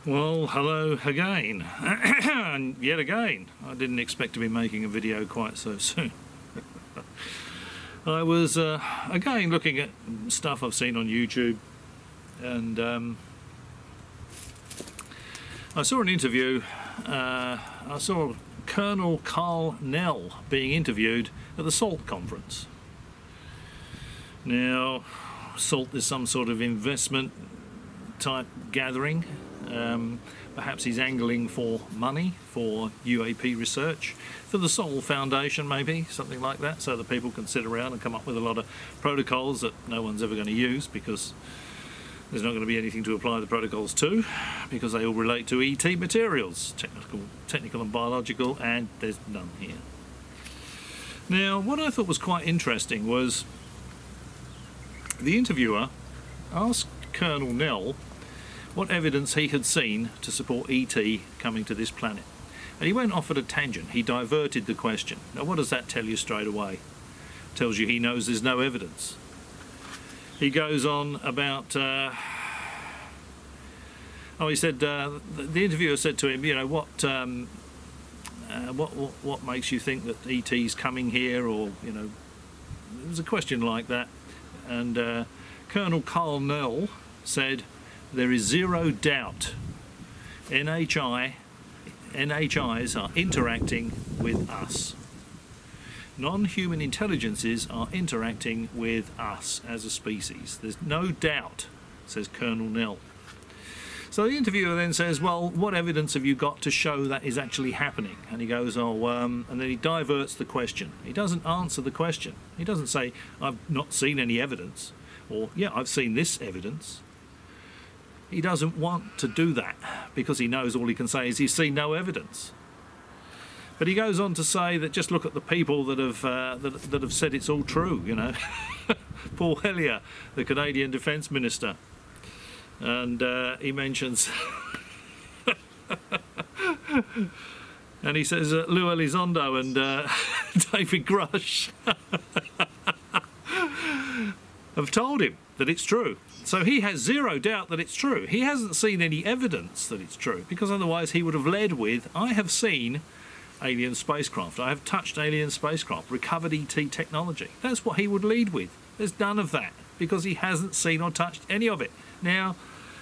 Well, hello again, and yet again. I didn't expect to be making a video quite so soon. I was, again, looking at stuff I've seen on YouTube, and I saw an interview. I saw Colonel Karl Nell being interviewed at the SALT conference. Now, SALT is some sort of investment type gathering. Perhaps he's angling for money for UAP research, for the Sol Foundation maybe, something like that, so that people can sit around and come up with a lot of protocols that no one's ever going to use, because there's not going to be anything to apply the protocols to, because they all relate to ET materials, technical and biological, and there's none here. Now, what I thought was quite interesting was the interviewer asked Colonel Nell what evidence he had seen to support ET coming to this planet. And he went off at a tangent. He diverted the question. Now, what does that tell you straight away? Tells you he knows there's no evidence. He goes on about... he said, the interviewer said to him, you know, what makes you think that ET's coming here, or, you know, it was a question like that. And Colonel Karl Nell said, there is zero doubt NHIs are interacting with us. Non-human intelligences are interacting with us as a species. There's no doubt, says Colonel Nell. So the interviewer then says, well, what evidence have you got to show that is actually happening? And he goes, and then he diverts the question. He doesn't answer the question. He doesn't say, I've not seen any evidence, or, yeah, I've seen this evidence. He doesn't want to do that, because he knows all he can say is he's seen no evidence. But he goes on to say that just look at the people that have said it's all true, you know. Paul Hellyer, the Canadian Defence Minister, and he mentions and he says Lou Elizondo and David Grush have told him that it's true. So he has zero doubt that it's true. He hasn't seen any evidence that it's true, because otherwise he would have led with, I have seen alien spacecraft, I have touched alien spacecraft, recovered ET technology. That's what he would lead with. There's none of that, because he hasn't seen or touched any of it. Now,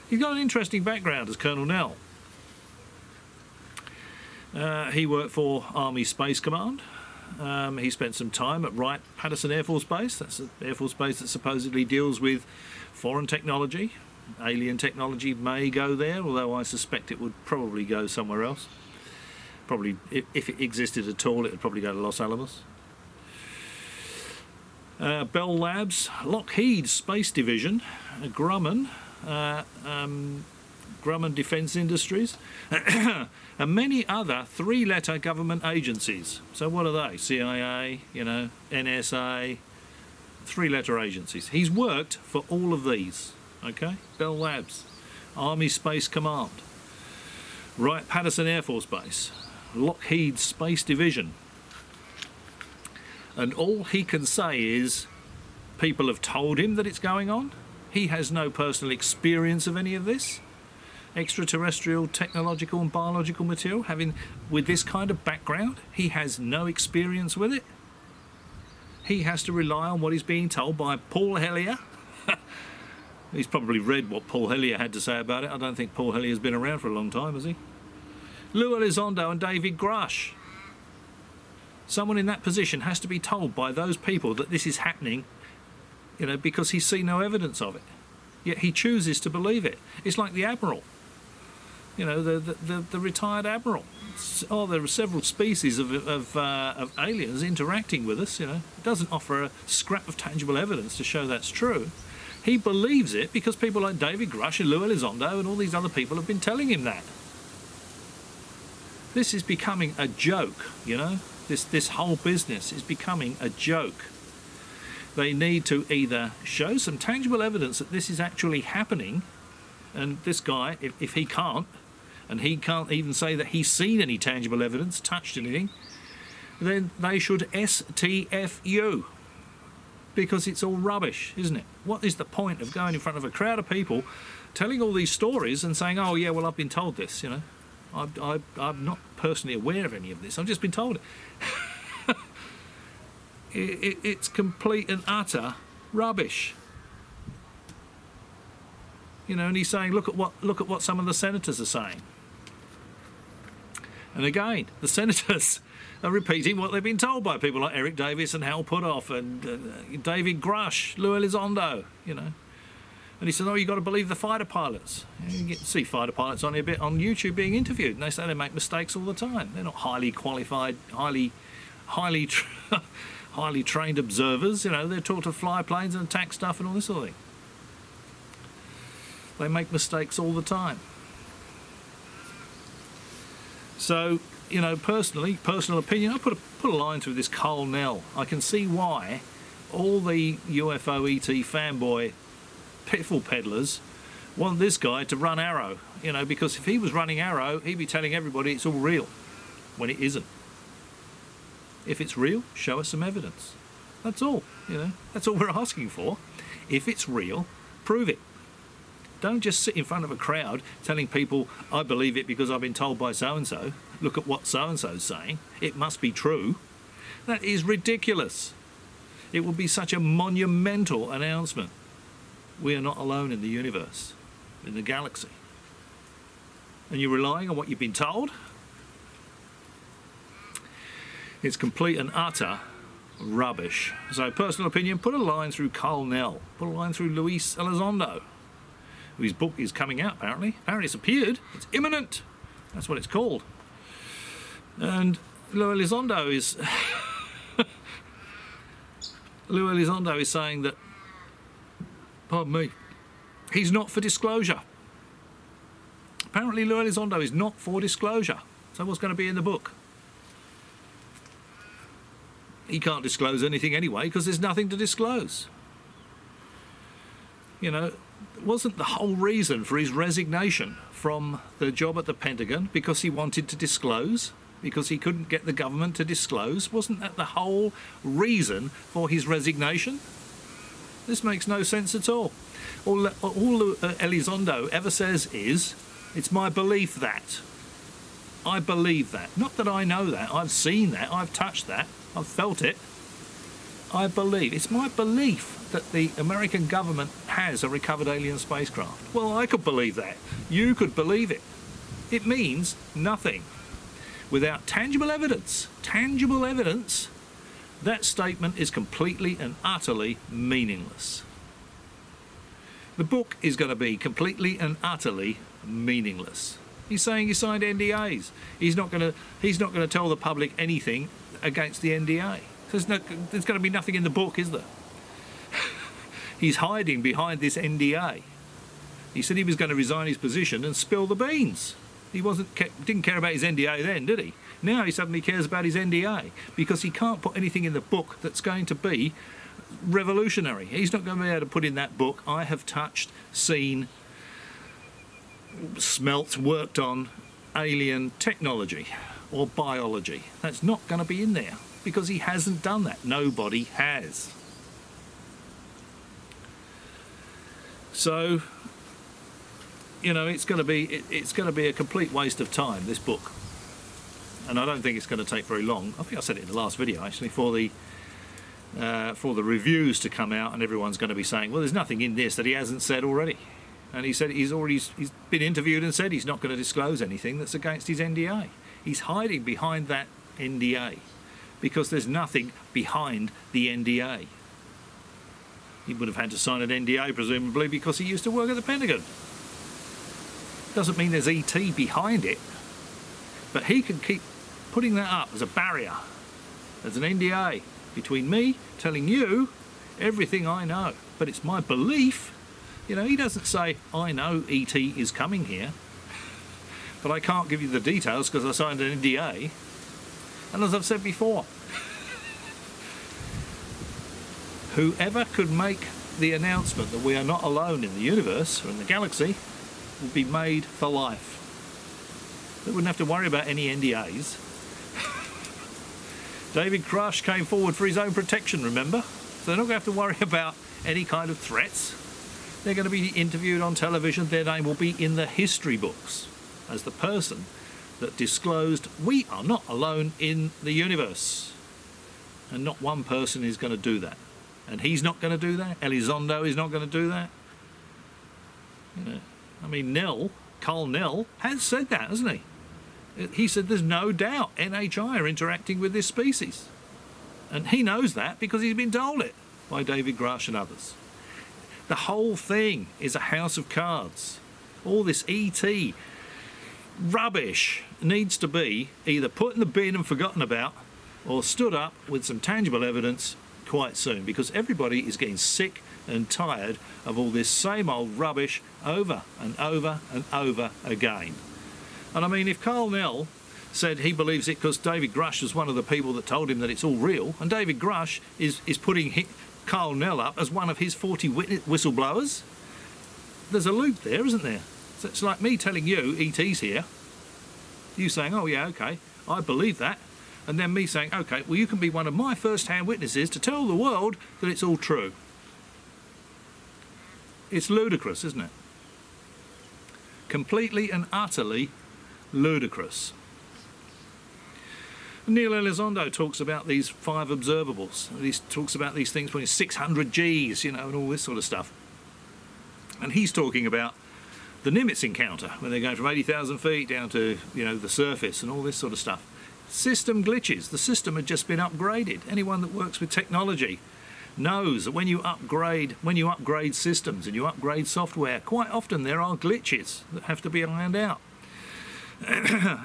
he's got an interesting background as Colonel Nell. He worked for Army Space Command. He spent some time at Wright-Patterson Air Force Base. That's the Air Force Base that supposedly deals with foreign technology. Alien technology may go there, although I suspect it would probably go somewhere else. Probably, if it existed at all, it would probably go to Los Alamos. Bell Labs, Lockheed Space Division, Grumman, Grumman Defence Industries, and many other three-letter government agencies. So what are they? CIA, you know, NSA, three-letter agencies. He's worked for all of these, okay? Bell Labs, Army Space Command, Wright-Patterson Air Force Base, Lockheed Space Division. And all he can say is people have told him that it's going on. He has no personal experience of any of this. Extraterrestrial, technological and biological material, with this kind of background, he has no experience with it. He has to rely on what he's being told by Paul Hellyer. He's probably read what Paul Hellyer had to say about it. I don't think Paul Hellyer has been around for a long time, has he? Lou Elizondo and David Grush. Someone in that position has to be told by those people that this is happening, you know, because he's seen no evidence of it. Yet he chooses to believe it. It's like the Admiral. You know, the retired Admiral. Oh, there are several species of aliens interacting with us, you know. It doesn't offer a scrap of tangible evidence to show that's true. He believes it because people like David Grush and Lou Elizondo and all these other people have been telling him that. This is becoming a joke, you know. This whole business is becoming a joke. They need to either show some tangible evidence that this is actually happening, and this guy, if he can't, and he can't even say that he's seen any tangible evidence, touched anything, then they should STFU, because it's all rubbish, isn't it? What is the point of going in front of a crowd of people telling all these stories and saying, oh yeah, well, I've been told this, you know. I'm not personally aware of any of this. I've just been told it. It's complete and utter rubbish. You know, and he's saying, look at what some of the senators are saying. And again, the senators are repeating what they've been told by people like Eric Davis and Hal Puthoff and David Grush, Lou Elizondo, you know. And he said, oh, you've got to believe the fighter pilots. You get to see fighter pilots on YouTube being interviewed, and they say they make mistakes all the time. They're not highly qualified, highly trained observers. You know, they're taught to fly planes and attack stuff and all this sort of thing. They make mistakes all the time. So, you know, personal opinion, I put a line through this Karl Nell. I can see why all the UFO ET fanboy piffle peddlers want this guy to run Arrow, you know, because if he was running Arrow, he'd be telling everybody it's all real, when it isn't. If it's real, show us some evidence. That's all, you know, that's all we're asking for. If it's real, prove it. Don't just sit in front of a crowd telling people, I believe it because I've been told by so-and-so. Look at what so-and-so's saying. It must be true. That is ridiculous. It would be such a monumental announcement. We are not alone in the universe, in the galaxy. And you're relying on what you've been told? It's complete and utter rubbish. So, personal opinion, put a line through Karl Nell. Put a line through Luis Elizondo, whose book is coming out, apparently. Apparently it's appeared. It's imminent. That's what it's called. And Lou Elizondo is... Lou Elizondo is saying that, pardon me, he's not for disclosure. Apparently Lou Elizondo is not for disclosure. So what's going to be in the book? He can't disclose anything anyway because there's nothing to disclose. You know, wasn't the whole reason for his resignation from the job at the Pentagon because he wanted to disclose? Because he couldn't get the government to disclose? Wasn't that the whole reason for his resignation? This makes no sense at all. All Elizondo ever says is, it's my belief that. I believe that. Not that I know that. I've seen that. I've touched that. I've felt it. I believe. It's my belief that the American government has a recovered alien spacecraft. Well, I could believe that. You could believe it. It means nothing. Without tangible evidence, that statement is completely and utterly meaningless. The book is going to be completely and utterly meaningless. He's saying he signed NDAs. He's not going to tell the public anything against the NDA. There's going to be nothing in the book, is there? He's hiding behind this NDA. He said he was going to resign his position and spill the beans. He didn't care about his NDA then, did he? Now he suddenly cares about his NDA because he can't put anything in the book that's going to be revolutionary. He's not going to be able to put in that book, I have touched, seen, smelt, worked on alien technology or biology. That's not going to be in there because he hasn't done that. Nobody has. So, you know, it's going to be a complete waste of time, this book. And I don't think it's going to take very long. I think I said it in the last video actually, for the reviews to come out and everyone's going to be saying, well, there's nothing in this that he hasn't said already. And he said he's been interviewed and said he's not going to disclose anything that's against his NDA. He's hiding behind that NDA because there's nothing behind the NDA. He would have had to sign an NDA presumably because he used to work at the Pentagon. Doesn't mean there's ET behind it, but he can keep putting that up as a barrier, as an NDA between me telling you everything I know. But it's my belief. You know, he doesn't say, I know ET is coming here, but I can't give you the details because I signed an NDA. And as I've said before, whoever could make the announcement that we are not alone in the universe or in the galaxy will be made for life. They wouldn't have to worry about any NDAs. David Grush came forward for his own protection, remember? So they're not going to have to worry about any kind of threats. they're going to be interviewed on television. Their name will be in the history books as the person that disclosed we are not alone in the universe. And not one person is going to do that. And he's not going to do that. Elizondo is not going to do that. You know, I mean, Karl Nell has said that, hasn't he? He said there's no doubt NHI are interacting with this species. And he knows that because he's been told it by David Grush and others. The whole thing is a house of cards. All this ET rubbish needs to be either put in the bin and forgotten about or stood up with some tangible evidence quite soon, because everybody is getting sick and tired of all this same old rubbish over and over and over again. And I mean, if Karl Nell said he believes it because David Grush was one of the people that told him that it's all real, and David Grush is putting Karl Nell up as one of his 40 whistleblowers, there's a loop there, isn't there? So it's like me telling you ET's here, you saying, oh yeah, okay, I believe that, and then me saying, okay, well you can be one of my first-hand witnesses to tell the world that it's all true. It's ludicrous, isn't it? Completely and utterly ludicrous. Neil Elizondo talks about these 5 observables. He talks about these things when it's 600 Gs, you know, and all this sort of stuff. And he's talking about the Nimitz encounter, when they're going from 80,000 feet down to, you know, the surface and all this sort of stuff. System glitches. The system had just been upgraded. Anyone that works with technology knows that when you upgrade systems and you upgrade software, quite often there are glitches that have to be ironed out.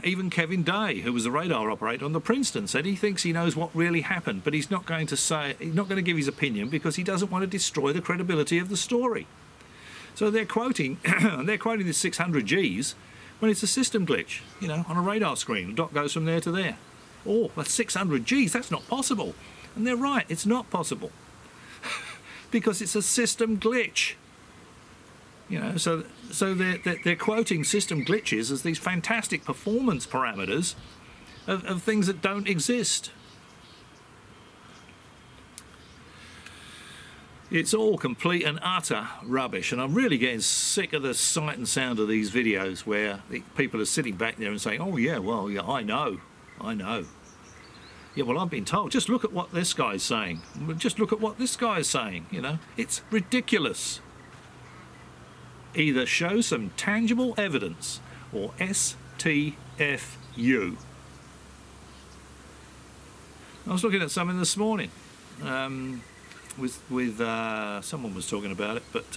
Even Kevin Day, who was a radar operator on the Princeton, said he thinks he knows what really happened, but he's not going to give his opinion because he doesn't want to destroy the credibility of the story. So they're quoting this 600 Gs when it's a system glitch, you know, on a radar screen. The dot goes from there to there. Oh, that's 600 Gs, that's not possible. And they're right, it's not possible. Because it's a system glitch. You know, so they're quoting system glitches as these fantastic performance parameters of things that don't exist. It's all complete and utter rubbish, and I'm really getting sick of the sight and sound of these videos where people are sitting back there and saying, oh yeah, well, yeah, I know. Yeah, well, I've been told. Just look at what this guy's saying. Just look at what this guy's saying, you know. It's ridiculous. Either show some tangible evidence or STFU. I was looking at something this morning. With someone was talking about it, but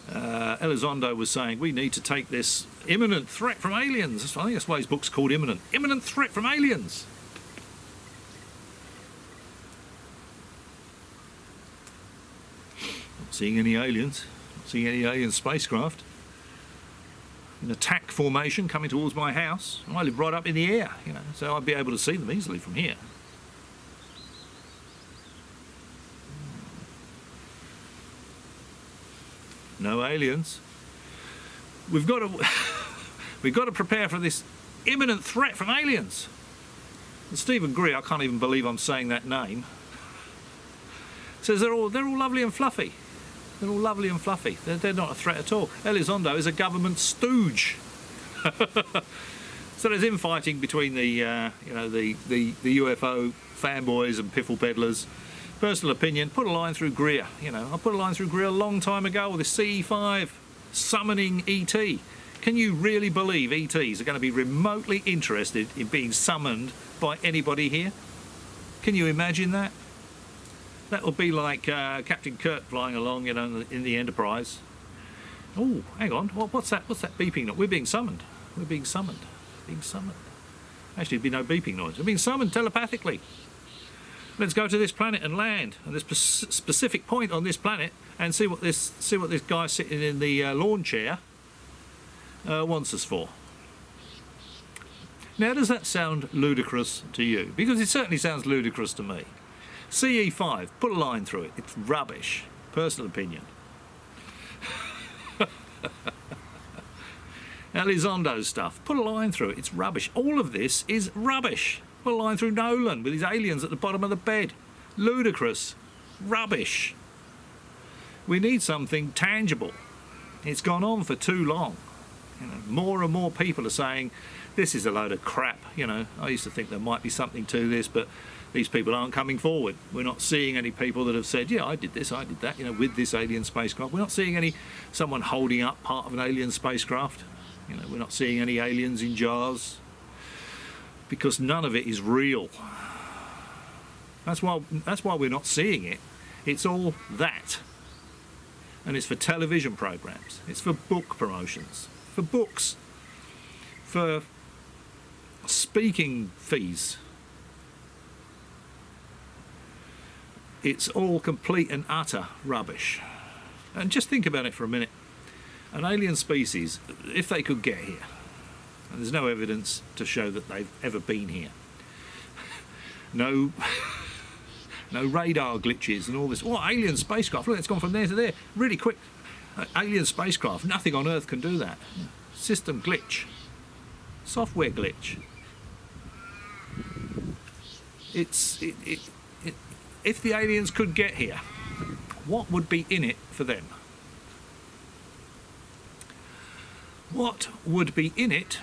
Elizondo was saying we need to take this imminent threat from aliens. I think that's why his book's called Imminent Threat from Aliens. Not seeing any aliens, not seeing any alien spacecraft. An attack formation coming towards my house. I live right up in the air, you know, so I'd be able to see them easily from here. No aliens. We've got to prepare for this imminent threat from aliens. And Stephen Greer, I can't even believe I'm saying that name, says they're all lovely and fluffy. They're all lovely and fluffy. They're not a threat at all. Elizondo is a government stooge. So there's infighting between the you know, the UFO fanboys and piffle peddlers. Personal opinion, put a line through Greer. You know, I put a line through Greer a long time ago with the CE5 summoning ET. Can you really believe ETs are going to be remotely interested in being summoned by anybody here? Can you imagine that? That would be like Captain Kirk flying along, you know, in the Enterprise. Oh, hang on, what's that? What's that beeping noise? We're being summoned. We're being summoned. Being summoned. Actually, there'd be no beeping noise. We're being summoned telepathically. Let's go to this planet and land at this specific point on this planet and see what this guy sitting in the lawn chair wants us for. Now, does that sound ludicrous to you? Because it certainly sounds ludicrous to me. CE5, put a line through it. It's rubbish. Personal opinion. Elizondo stuff, put a line through it. It's rubbish. All of this is rubbish. Put a line through Nolan with his aliens at the bottom of the bed. Ludicrous. Rubbish. We need something tangible. It's gone on for too long. You know, more and more people are saying, this is a load of crap. You know, I used to think there might be something to this, but these people aren't coming forward. We're not seeing any people that have said, yeah, I did this, I did that, you know, with this alien spacecraft. We're not seeing someone holding up part of an alien spacecraft. You know, we're not seeing any aliens in jars, because none of it is real. That's why we're not seeing it. It's all that. And it's for television programs. It's for book promotions. For books. For speaking fees. It's all complete and utter rubbish. And just think about it for a minute. An alien species, if they could get here, and there's no evidence to show that they've ever been here. No radar glitches and all this. Oh, alien spacecraft, look, it's gone from there to there really quick. Alien spacecraft, nothing on Earth can do that. System glitch. Software glitch. If the aliens could get here, what would be in it for them? What would be in it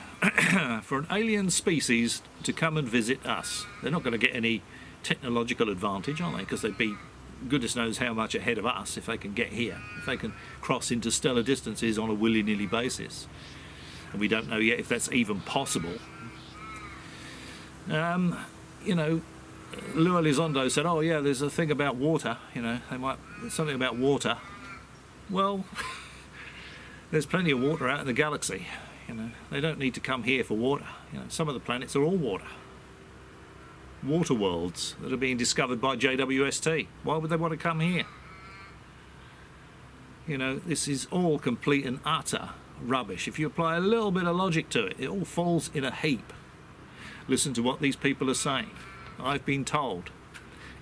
for an alien species to come and visit us? They're not going to get any technological advantage, are they? Because they'd be goodness knows how much ahead of us if they can get here, if they can cross interstellar distances on a willy-nilly basis. And we don't know yet if that's even possible. You know, Lou Elizondo said, oh yeah, there's a thing about water, you know, there's something about water. Well, there's plenty of water out in the galaxy, you know. They don't need to come here for water. You know, some of the planets are all water. Water worlds that are being discovered by JWST. Why would they want to come here? You know, this is all complete and utter rubbish. If you apply a little bit of logic to it, it all falls in a heap. Listen to what these people are saying. I've been told.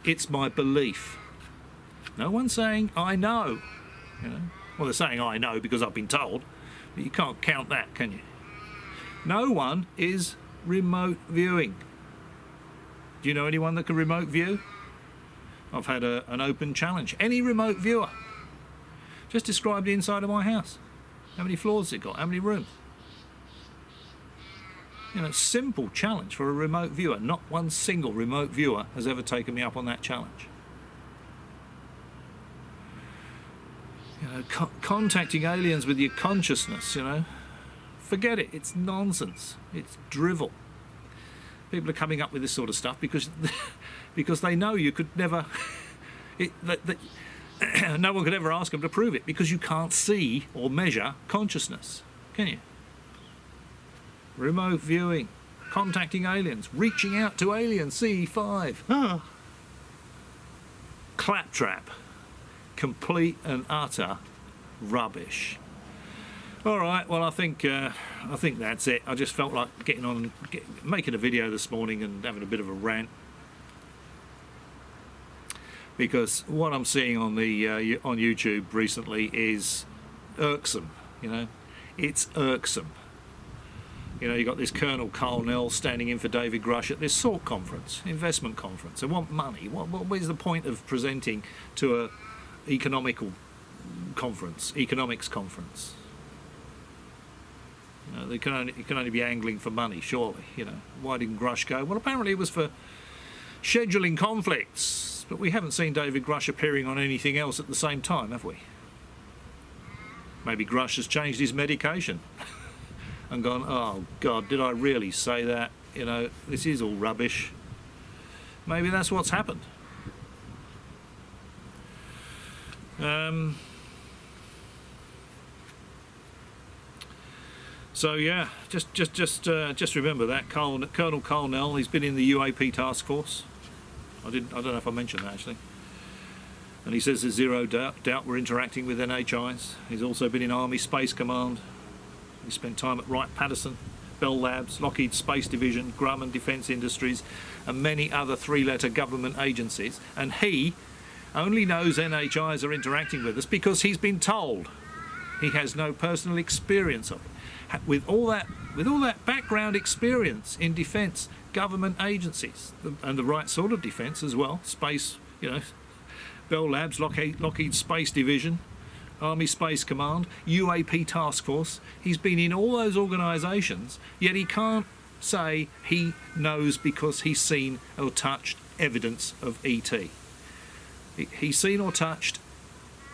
It's my belief. No one's saying, I know. You know? Well, they're saying, I know because I've been told. But you can't count that, can you? No one is remote viewing. Do you know anyone that can remote view? I've had an open challenge. Any remote viewer. Just describe the inside of my house. How many floors has it got? How many rooms? You know, simple challenge for a remote viewer. Not one single remote viewer has ever taken me up on that challenge. You know, contacting aliens with your consciousness, you know. Forget it. It's nonsense. It's drivel. People are coming up with this sort of stuff because they know you could never... no one could ever ask them to prove it because you can't see or measure consciousness, can you? Remote viewing, contacting aliens, reaching out to aliens, C5. Claptrap. Complete and utter rubbish. All right, well, I think that's it. I just felt like making a video this morning and having a bit of a rant, because what I'm seeing on YouTube recently is irksome. You know, it's irksome. You know, you got this Colonel Karl Nell standing in for David Grush at this SALT conference, investment conference. They want money. What is the point of presenting to a economics conference? You know, you can only be angling for money, surely. You know, why didn't Grush go? Well, apparently it was for scheduling conflicts, but we haven't seen David Grush appearing on anything else at the same time, have we? Maybe Grush has changed his medication and gone, oh God, did I really say that? You know, this is all rubbish. Maybe that's what's happened. So yeah, just remember that Colonel Karl Nell. He's been in the UAP task force. I don't know if I mentioned that actually. And he says there's zero doubt we're interacting with NHIs. He's also been in Army Space Command. He spent time at Wright-Patterson, Bell Labs, Lockheed Space Division, Grumman Defence Industries, and many other three-letter government agencies. And he only knows NHIs are interacting with us because he's been told. He has no personal experience of it. With all that background experience in defence, government agencies, and the right sort of defence as well, space, you know, Bell Labs, Lockheed Space Division, Army Space Command, UAP Task Force. He's been in all those organisations, yet he can't say he knows because he's seen or touched evidence of ET. He's seen or touched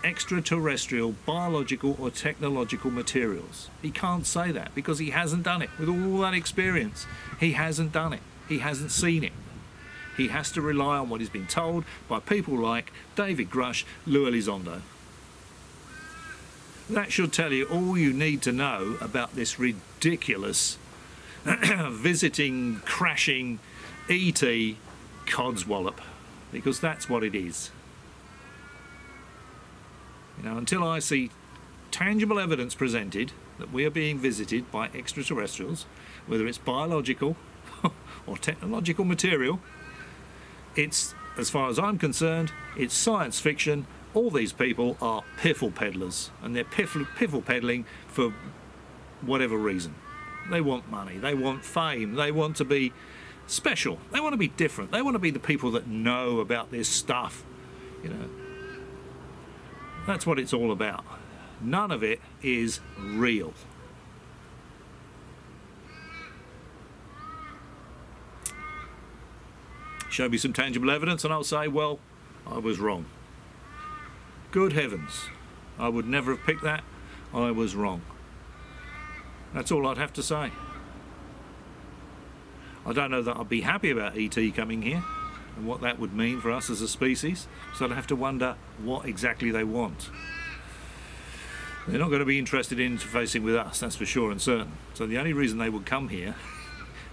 extraterrestrial, biological or technological materials. He can't say that because he hasn't done it. With all that experience, he hasn't done it. He hasn't seen it. He has to rely on what he's been told by people like David Grush, Lou Elizondo. That should tell you all you need to know about this ridiculous visiting, crashing ET codswallop, because that's what it is. You know, until I see tangible evidence presented that we are being visited by extraterrestrials, whether it's biological or technological material, it's, as far as I'm concerned, it's science fiction. All these people are piffle peddlers, and they're piffle peddling for whatever reason. They want money, they want fame, they want to be special, they want to be different, they want to be the people that know about this stuff, you know. That's what it's all about. None of it is real. Show me some tangible evidence and I'll say, well, I was wrong. Good heavens, I would never have picked that. I was wrong. That's all I'd have to say. I don't know that I'd be happy about ET coming here and what that would mean for us as a species, so I'd have to wonder what exactly they want. They're not going to be interested in interfacing with us, that's for sure and certain. So the only reason they would come here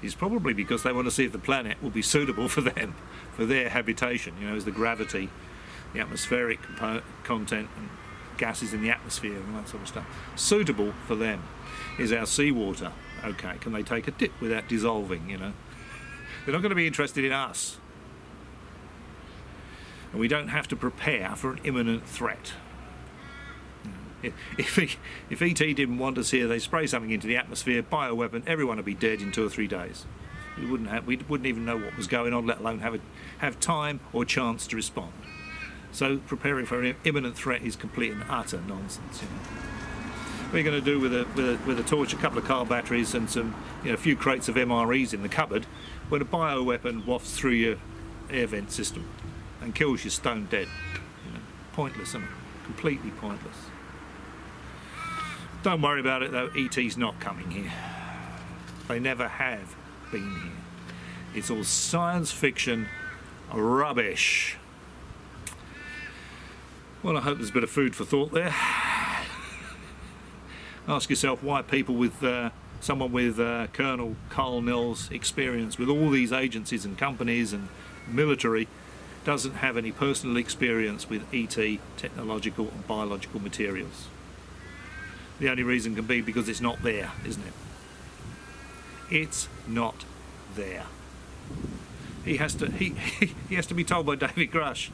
is probably because they want to see if the planet will be suitable for them, for their habitation, you know, as the gravity, the atmospheric content and gases in the atmosphere and that sort of stuff. Suitable for them. Is our seawater okay? Can they take a dip without dissolving, you know? They're not going to be interested in us. And we don't have to prepare for an imminent threat. If ET didn't want us here, they spray something into the atmosphere, bioweapon, everyone would be dead in 2 or 3 days. We wouldn't even know what was going on, let alone have time or chance to respond. So preparing for an imminent threat is complete and utter nonsense, you know. We're going to do with a torch, a couple of car batteries, and some, you know, a few crates of MREs in the cupboard, when a bioweapon wafts through your air vent system and kills you stone dead. You know, pointless, isn't it? Completely pointless. Don't worry about it though. ET's not coming here. They never have been here. It's all science fiction rubbish. Well, I hope there's a bit of food for thought there. Ask yourself why people with someone with Colonel Karl Nell's experience with all these agencies and companies and military doesn't have any personal experience with ET technological and biological materials. The only reason can be because it's not there, isn't it? It's not there. He has to be told by David Grush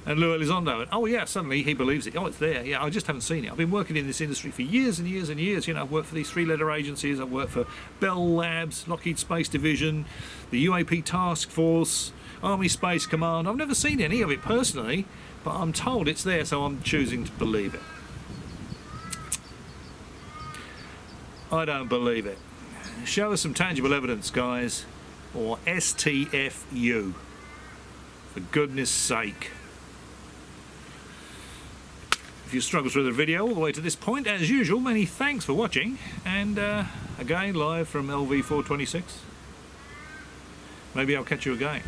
and Lou Elizondo, and oh yeah, suddenly he believes it. Oh, it's there. Yeah, I just haven't seen it. I've been working in this industry for years and years and years. You know, I've worked for these 3-letter agencies. I've worked for Bell Labs, Lockheed Space Division, the UAP Task Force, Army Space Command. I've never seen any of it personally, but I'm told it's there, so I'm choosing to believe it. I don't believe it. Show us some tangible evidence, guys, or STFU. For goodness sake. If you struggled through the video all the way to this point, as usual, many thanks for watching, and again, live from LV426. Maybe I'll catch you again.